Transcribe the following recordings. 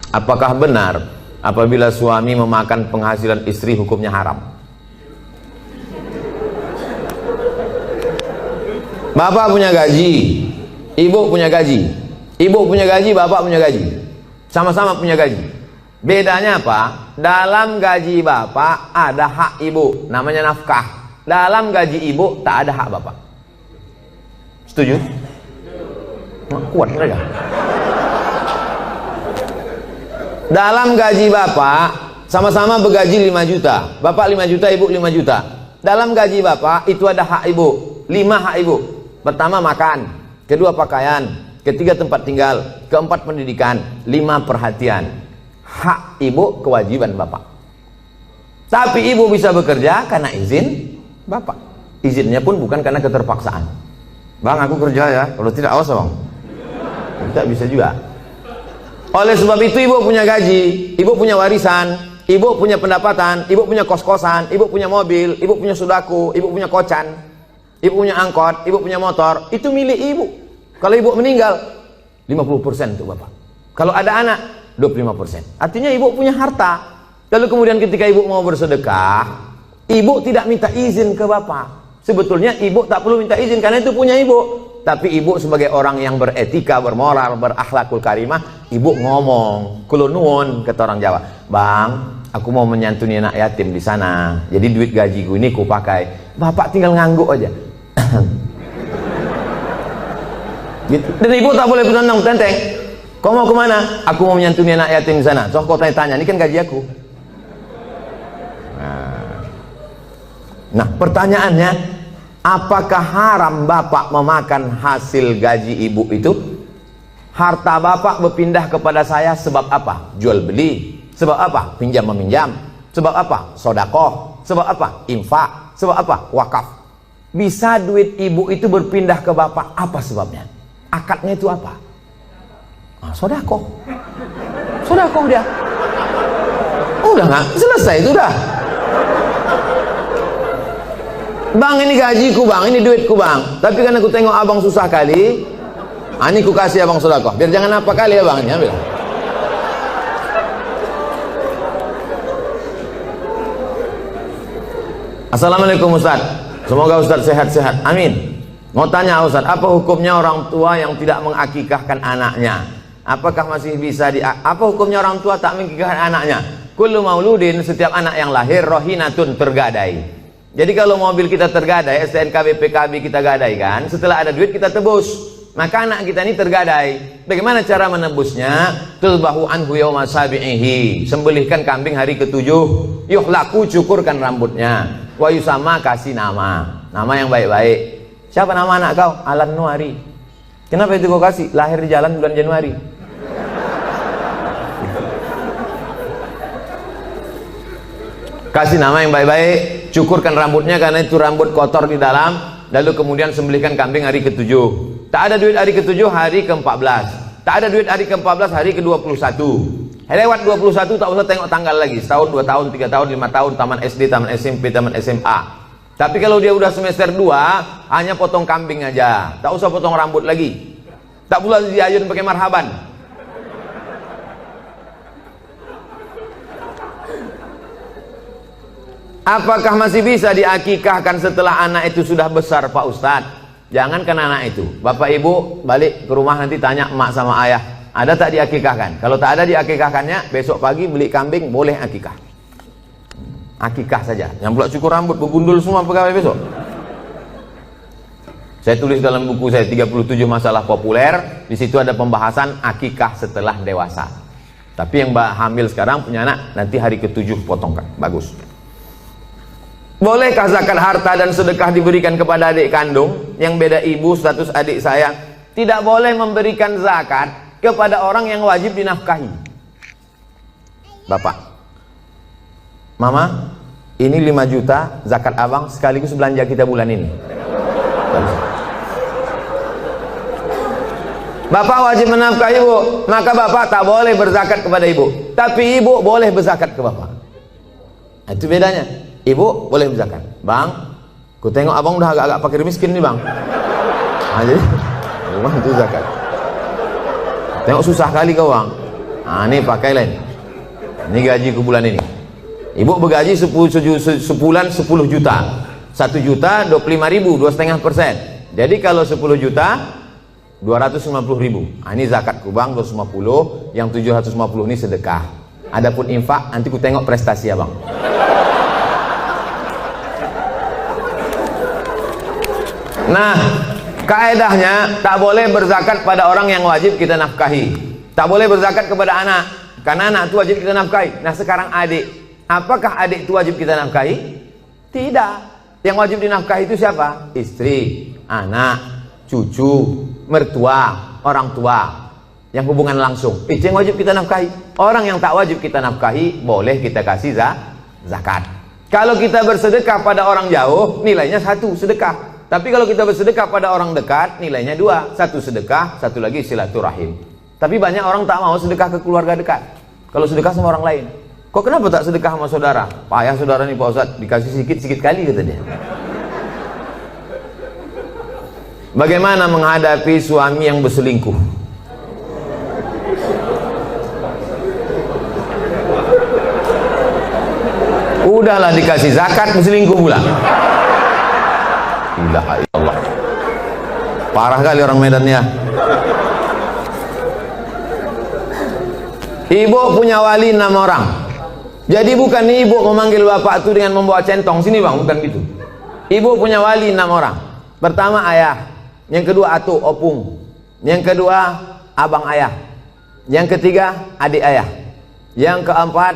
Apakah benar apabila suami memakan penghasilan istri hukumnya haram? Bapak punya gaji, ibu punya gaji. Ibu punya gaji, bapak punya gaji. Sama-sama punya gaji. Bedanya apa? Dalam gaji bapak ada hak ibu, namanya nafkah. Dalam gaji ibu tak ada hak bapak. Setuju? Kuat mereka. Dalam gaji bapak sama-sama bergaji 5 juta. Bapak 5 juta, ibu 5 juta. Dalam gaji bapak itu ada hak ibu, 5 hak ibu. Pertama makan, kedua pakaian, ketiga tempat tinggal, keempat pendidikan, 5 perhatian. Hak ibu, kewajiban bapak. Tapi ibu bisa bekerja karena izin bapak. Izinnya pun bukan karena keterpaksaan. Bang, aku kerja ya, kalau tidak awas bang. Tidak bisa juga. Oleh sebab itu ibu punya gaji, ibu punya warisan, ibu punya pendapatan, ibu punya kos-kosan, ibu punya mobil, ibu punya sudaku, ibu punya kocan, ibu punya angkot, ibu punya motor. Itu milik ibu. Kalau ibu meninggal 50% untuk bapak. Kalau ada anak 25%. Artinya ibu punya harta. Lalu kemudian ketika ibu mau bersedekah, ibu tidak minta izin ke bapak. Sebetulnya ibu tak perlu minta izin karena itu punya ibu. Tapi ibu sebagai orang yang beretika, bermoral, berakhlakul karimah, ibu ngomong, kulo nuwun, kata orang Jawa, bang, aku mau menyantuni anak yatim di sana. Jadi duit gajiku ini ku pakai. Bapak tinggal ngangguk aja. Gitu. Dan ibu tak boleh bertandang tenteng. Kau mau kemana? Aku mau menyantuni anak yatim di sana. So kau tanya, ini kan gaji aku. Nah, pertanyaannya, apakah haram bapak memakan hasil gaji ibu itu? Harta bapak berpindah kepada saya sebab apa? Jual beli. Sebab apa? Pinjam meminjam. Sebab apa? Sodakoh. Sebab apa? Infak. Sebab apa? Wakaf. Bisa duit ibu itu berpindah ke bapak, apa sebabnya? Akadnya itu apa? Sodakoh. Sodakoh dia. Udah nggak? Selesai itu udah. Bang, ini gajiku bang, ini duitku bang. Tapi kan aku tengok abang susah kali, ini ku kasih abang sodakoh. Biar jangan apa kali ya bang, ini ambil. Assalamualaikum Ustaz. Semoga Ustaz sehat-sehat. Amin. Mau tanya Ustaz, apa hukumnya orang tua yang tidak mengakikahkan anaknya? Apakah masih bisa apa hukumnya orang tua tak mengakikahkan anaknya? Kullu mauludin, setiap anak yang lahir rohinatun, tergadai. Jadi kalau mobil kita tergadai, STNK BPKB kita gadaikan, setelah ada duit kita tebus. Maka anak kita ini tergadai. Bagaimana cara menebusnya? Tulbahu anhu yawma sabi'ihi. Sembelihkan kambing hari ke-7. Yuhlaku, cukurkan rambutnya. Wa yusama, kasih nama. Nama yang baik-baik. Siapa nama anak kau? Alan Nuari. Kenapa itu kau kasih? Lahir di jalan bulan Januari. Kasih nama yang baik-baik, cukurkan rambutnya karena itu rambut kotor di dalam, lalu kemudian sembelihkan kambing hari ke-7. Tak ada duit hari ke-7, hari ke-14. Tak ada duit hari ke-14, hari ke-21. Lewat 21 tak usah tengok tanggal lagi. Setahun, 2 tahun, 3 tahun, 5 tahun, taman SD, taman SMP, taman SMA. Tapi kalau dia udah semester 2, hanya potong kambing aja. Tak usah potong rambut lagi. Tak pula diayun pakai marhaban. Apakah masih bisa diakikahkan setelah anak itu sudah besar Pak Ustadz? Jangankan anak itu, bapak ibu balik ke rumah nanti tanya emak sama ayah, ada tak diakikahkan? Kalau tak ada diakikahkannya, besok pagi beli kambing, boleh akikah. Akikah saja. Yang pula cukur rambut, begundul semua pegawai besok. Saya tulis dalam buku saya 37 masalah populer, di situ ada pembahasan akikah setelah dewasa. Tapi yang hamil sekarang punya anak, nanti hari ke-7 potongkan, bagus. Bolehkah zakat harta dan sedekah diberikan kepada adik kandung yang beda ibu status adik saya? Tidak boleh memberikan zakat kepada orang yang wajib dinafkahi. Bapak, Mama, ini 5 juta zakat abang sekaligus belanja kita bulan ini. Bapak wajib menafkahi ibu, maka bapak tak boleh berzakat kepada ibu. Tapi ibu boleh berzakat ke bapak. Itu bedanya. Ibu boleh berzakat. Bang, ku tengok abang udah agak-agak fakir miskin nih bang. Nah, jadi rumah itu zakat. Tengok susah kali kau bang. Ini pakai lain. Ini gajiku bulan ini. Ibu bergaji sebulan 10 juta. 1 juta 25.000, 2,5%. Jadi kalau 10 juta 250.000. Ini zakatku bang 250, yang 750 ini sedekah. Adapun infak nanti ku tengok prestasi abang. Nah, kaedahnya tak boleh berzakat pada orang yang wajib kita nafkahi. Tak boleh berzakat kepada anak, karena anak itu wajib kita nafkahi. Nah sekarang adik, apakah adik itu wajib kita nafkahi? Tidak. Yang wajib dinafkahi itu siapa? Istri, anak, cucu, mertua, orang tua, yang hubungan langsung. Itu yang wajib kita nafkahi. Orang yang tak wajib kita nafkahi boleh kita kasih zakat. Kalau kita bersedekah pada orang jauh, nilainya 1 sedekah. Tapi kalau kita bersedekah pada orang dekat, nilainya 2. 1 sedekah, 1 lagi silaturahim. Tapi banyak orang tak mau sedekah ke keluarga dekat. Kalau sedekah sama orang lain. Kok kenapa tak sedekah sama saudara? Payah saudara nih Pak Ustadz, dikasih sikit-sikit kali kata dia. Bagaimana menghadapi suami yang berselingkuh? Udahlah dikasih zakat, berselingkuh pula. Ilaha illallah. Parah kali orang Medan ya. Ibu punya wali 6 orang. Jadi bukan ibu memanggil bapak itu dengan membawa centong sini bang, bukan gitu. Ibu punya wali 6 orang. Pertama ayah, yang kedua atuh opung, yang kedua abang ayah, yang ketiga adik ayah, yang keempat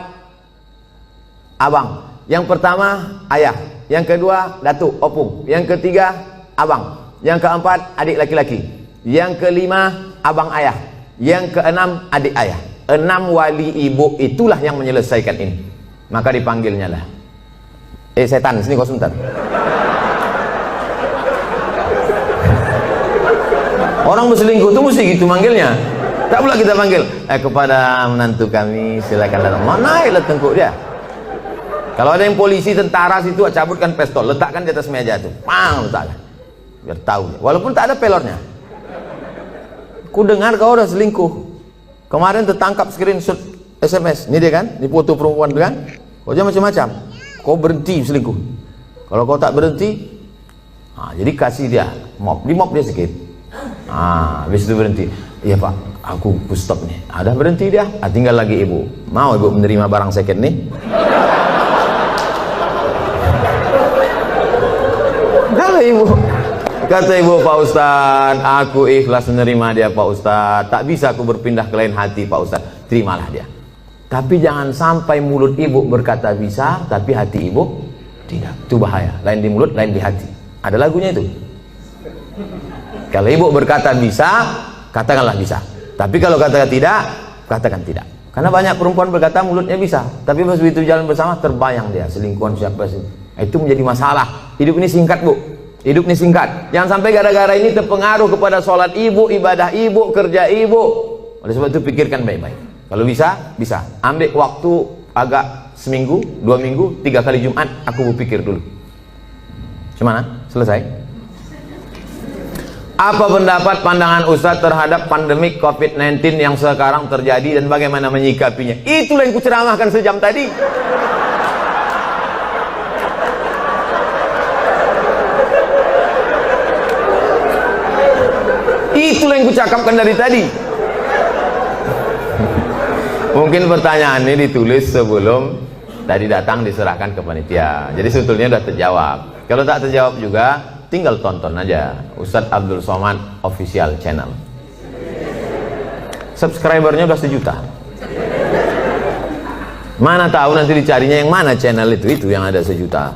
abang. Yang pertama ayah, yang kedua datuk opung, yang ketiga abang, yang keempat adik laki-laki, yang kelima abang ayah, yang keenam adik ayah. 6 wali ibu itulah yang menyelesaikan ini. Maka dipanggilnya lah, setan sini kau sebentar. Orang berselingkuh itu mesti gitu manggilnya. Tak pula kita panggil kepada menantu kami silakan datang. Mana lah tengkuk dia. Kalau ada yang polisi, tentara situ, cabutkan pistol, letakkan di atas meja tuh, pang, letakkan, biar tahu. Walaupun tak ada pelornya. Ku dengar kau udah selingkuh. Kemarin tertangkap screenshot SMS. Ini dia kan, ini foto perempuan tu kan. Kau jangan macam-macam. Kau berhenti selingkuh. Kalau kau tak berhenti, jadi kasih dia mop, di mop dia sikit. Habis itu berhenti. Iya pak, aku stop nih. Ada berhenti dia. Tinggal lagi ibu. Mau ibu menerima barang second nih? Kata ibu, Pak Ustadz, aku ikhlas menerima dia Pak Ustadz. Tak bisa aku berpindah ke lain hati Pak Ustadz. Terimalah dia. Tapi jangan sampai mulut ibu berkata bisa, tapi hati ibu tidak. Itu bahaya. Lain di mulut, lain di hati. Ada lagunya itu. Kalau ibu berkata bisa, katakanlah bisa. Tapi kalau katakan tidak, katakan tidak. Karena banyak perempuan berkata mulutnya bisa, tapi pas begitu jalan bersama terbayang dia selingkuhan siapa sih. Itu menjadi masalah. Hidup ini singkat bu. Hidup ini singkat. Jangan sampai gara-gara ini terpengaruh kepada sholat ibu, ibadah ibu, kerja ibu. Oleh sebab itu pikirkan baik-baik. Kalau bisa, bisa. Ambil waktu agak seminggu, 2 minggu, 3 kali Jumat. Aku berpikir dulu. Gimana? Selesai? Apa pendapat pandangan Ustadz terhadap pandemik COVID-19 yang sekarang terjadi dan bagaimana menyikapinya? Itulah yang kuceramahkan sejam tadi. Itulah yang kucakapkan dari tadi. Mungkin pertanyaan ini ditulis sebelum tadi datang diserahkan ke panitia. Jadi sebetulnya sudah terjawab. Kalau tak terjawab juga, tinggal tonton aja Ustadz Abdul Somad official channel. Subscribernya udah 1 juta. Mana tahu nanti dicarinya yang mana channel itu yang ada 1 juta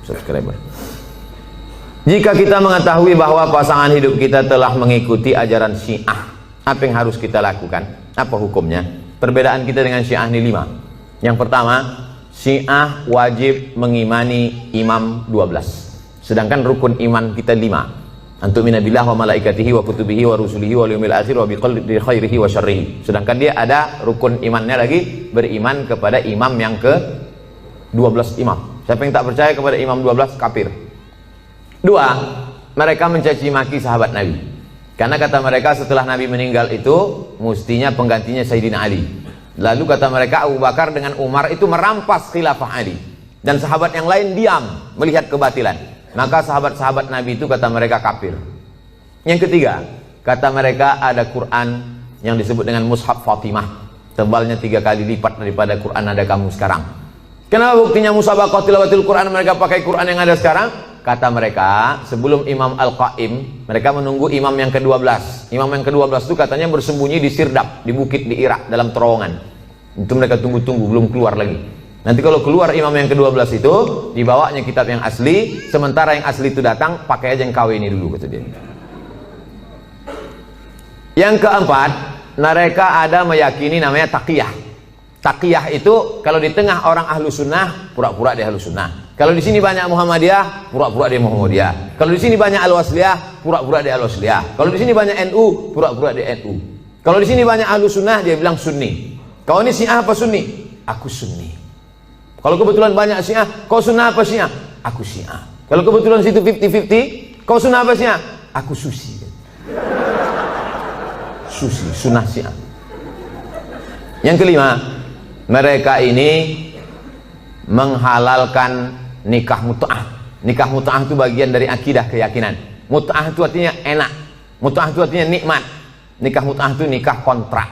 subscriber. Jika kita mengetahui bahwa pasangan hidup kita telah mengikuti ajaran Syiah, apa yang harus kita lakukan? Apa hukumnya? Perbedaan kita dengan Syiah ini 5. Yang pertama, Syiah wajib mengimani imam 12. Sedangkan rukun iman kita 5. Antumina billah wa malaikatihi wa kutubihi wa rusulihi wa yaumil akhir wa biqadri khairihi wa syarrihi. Sedangkan dia ada rukun imannya lagi, beriman kepada imam yang ke 12 imam. Siapa yang tak percaya kepada imam 12 kafir. 2, mereka mencaci maki sahabat Nabi. Karena kata mereka setelah Nabi meninggal itu mestinya penggantinya Sayyidina Ali. Lalu kata mereka, Abu Bakar dengan Umar itu merampas khilafah Ali, dan sahabat yang lain diam melihat kebatilan. Maka sahabat-sahabat Nabi itu kata mereka kafir. Yang ketiga, kata mereka ada Quran yang disebut dengan Mushaf Fatimah, tebalnya 3 kali lipat daripada Quran ada kamu sekarang. Kenapa buktinya musabaqah tilawatil Quran mereka pakai Quran yang ada sekarang? Kata mereka, sebelum Imam Al-Qaim, mereka menunggu imam yang ke-12. Imam yang ke-12 itu katanya bersembunyi di Sirdap, di bukit di Irak, dalam terowongan. Itu mereka tunggu-tunggu, belum keluar lagi. Nanti kalau keluar imam yang ke-12 itu, dibawanya kitab yang asli, sementara yang asli itu datang, pakai aja yang KW ini dulu, kata dia. Yang keempat, mereka ada meyakini namanya taqiyah. Taqiyah itu kalau di tengah orang ahlu sunnah, pura-pura dia ahlu sunnah. Kalau di sini banyak Muhammadiyah, pura-pura dia Muhammadiyah. Kalau di sini banyak Al-Wasliyah, pura-pura dia Al-Wasliyah. Kalau di sini banyak NU, pura-pura dia NU. Kalau di sini banyak ahlu sunnah, dia bilang Sunni. Kau ini Syiah apa Sunni? Aku Sunni. Kalau kebetulan banyak Syiah, kau sunnah apa Syiah? Aku Syiah. Kalau kebetulan situ 50-50, kau sunnah apa Syiah? Aku Susi. Susi, sunnah Syiah. Yang kelima, mereka ini menghalalkan nikah mut'ah. Nikah mut'ah itu bagian dari akidah, keyakinan. Mut'ah itu artinya enak, mut'ah itu artinya nikmat. Nikah mut'ah itu nikah kontrak.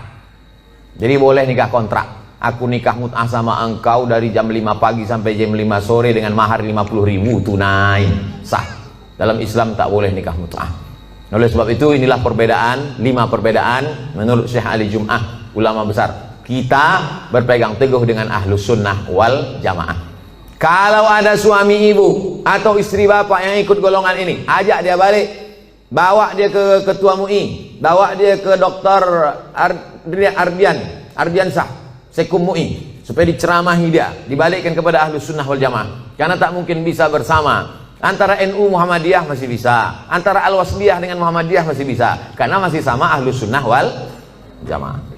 Jadi boleh nikah kontrak. Aku nikah mut'ah sama engkau dari jam 5 pagi sampai jam 5 sore dengan mahar 50.000 tunai, sah. Dalam Islam tak boleh nikah mut'ah. Oleh sebab itu inilah perbedaan, 5 perbedaan menurut Syekh Ali Jum'ah, ulama besar. Kita berpegang teguh dengan ahlus sunnah wal jamaah. Kalau ada suami ibu atau istri bapak yang ikut golongan ini, ajak dia balik, bawa dia ke ketua MUI, bawa dia ke dokter Ardiansah Sekum MUI, supaya diceramahi dia, dibalikkan kepada ahlus sunnah wal jamaah. Karena tak mungkin bisa bersama. Antara NU Muhammadiyah masih bisa, antara Al-Wasliyah dengan Muhammadiyah masih bisa, karena masih sama ahlus sunnah wal jamaah.